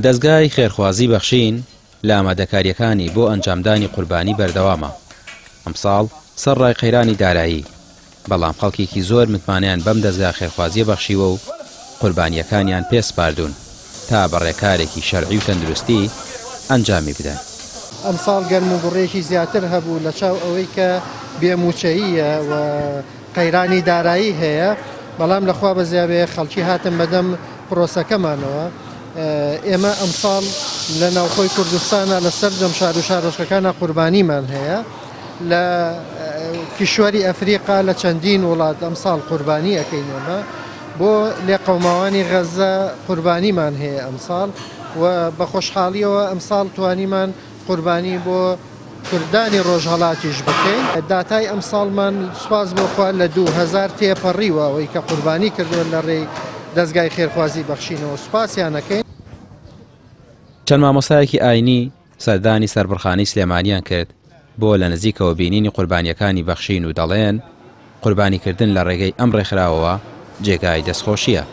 دەستگای خێرخوازی بەخشین لە ئامادەکاریەکانی بۆ ئەنجامدانی قوربانی بەردەوامە. ئەمساڵ سەر ڕای قەیرانی دارایی، بەڵام خەڵکێکی زۆر متمانیان بەم دەستگا خێرخوازیە بەخشیوە و قوربانیەکانیان پێسپاردوون تا بەڕێکارێکی شەرعی و تەندروستی ئەنجامی بدەن. ئەمساڵ گەرم و گوڕێکی زیاتر هەبوو لە چاو ئەوەی کە بێموچەییە و قەیرانی دارایی هەیە، بەڵام لەخوا بەزیابێ خەڵکی هاتن بەدەم پرۆسەکەمانەوە. ئێمە ئەمساڵ لە ناوخۆی کوردستانە لەسەر دەم شار و شارۆچکەکانە قوربانیمان هەیە، لە کیشوەری ئەفریقا لە چەندین وڵات ئەمساڵ قوربانی ئەەکەینەوە، بۆ لێ قەوماوانی غەزە قوربانیمان هەیە ئەمساڵ، و بە خۆشحاڵیەوە ئەمساڵ توانیمان قوربانی بۆ کوردانی ڕۆژهەڵاتیش بکەین. داتای ئەمساڵمان سوپاس بۆخوا لە 2000 تێپەڕیوە ئەوەی کە قوربانی کردووە لە ڕێی دەستگای خێرخوازی بەخشینەوە، سوپاسیان ئەەکەین. چەند مامۆستایەکی ئاینی سەردانی سەربڕخانەی سلێمانیان کرد بۆ لە نزیکەوە بینینی قوربانیەکانی بەخشین و دەڵێن قوربانیکردن لە ڕێگەی ئەم ڕێکخراوەوە جێگای دەستخۆشیە.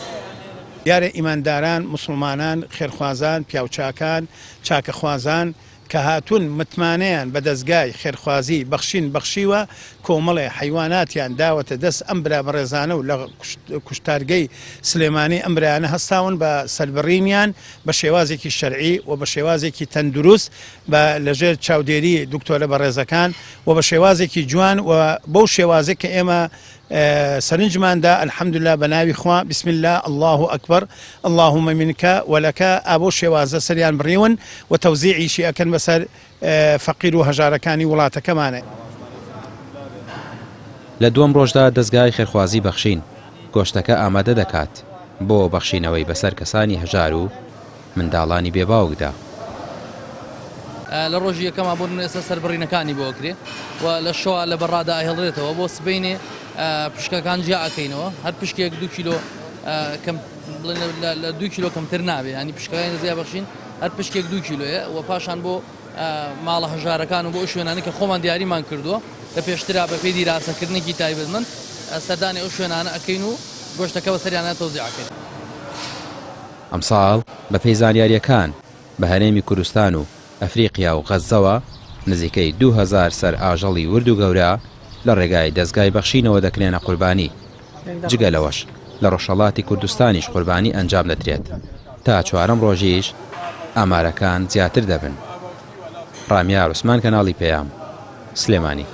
دیارە ئیمانداران، مسلمانان، خێرخوازان، پیاوچاکان، چاکەخوازان کە هاتوون متمانەیان بە دەستگای خێرخوازی بەخشین بەخشیوە، کۆمەڵێ حیواناتیان داوەتە دەست ئەم برا بەڕێزانە و لە کوشتارگەی سلێمانی ئەم برایانە هەستاون بە سەربڕینیان بە شێوازێکی شەرعی و بە شێوازێکی تەندروست بە لەژێر چاودێری دکتۆرە بەڕێزەکان و بە شێوازێکی جوان و بەو شێوازێک کە ئێمە سەرنجماندا الحەمدوللا بە ناوی خوا بسم الله الله ئەکبەر اللهم منك ولەکە ئابۆ شێوازە سەریان بڕیون و تەوزیعیشی ئەکەن بەسەر فەقیر و هەژارەکانی وڵاتەکەمانە. لە دووەم ڕۆژدا دەستگای خێرخوازی بەخشین گۆشتەکە ئامادە دەکات بۆ بەخشینەوەی بەسەر کەسانی هەژار و منداڵانی بێباوکدا. لە ڕۆژی یەکەما بۆ ئێستا سەربڕینەکانی بۆکرێ و لە شەوا لە بەڕادا ئاهێڵرێتەوە بۆ سبەینێ پشکەکان جیا ئەەکەینەوە، هەر پشکێک 2 کیلۆ لە 2 کیلۆ کەمتر نابێت، ینی پشکەکانی دەستگای بەخشین هەر پشکێک 2 کیلۆیە و پاشان بۆ ماڵە هەژارەکان و بۆ شوێنانی کە خۆمان دیاریمان کردووە کە پێشترا بە پێی دیراسەکردنێکی تایبەتمەند سەردانی ئەو شوێنانە ئەەکەین و گۆشتەکە بە سەریانە تەوزیعەکەین. ئەمساڵ بە پێی زانیاریەکان بە هەرێمی کوردستان و ئەفریقیا و غەزەوە نزیکەی 2000 سەر ئاژەڵی ورد و گەورە لە ڕێگای دەستگای بەخشینەوە دەکرێنە قوربانی. جگە لەوەش لە ڕۆژهەڵاتی کوردستانیش قوربانی ئەنجام دەدرێت. تا 4ەم ڕۆژیش ئامارەکان زیاتر دەبن. ڕامیار عوسمان، کەناڵی پێیام، سلێمانی.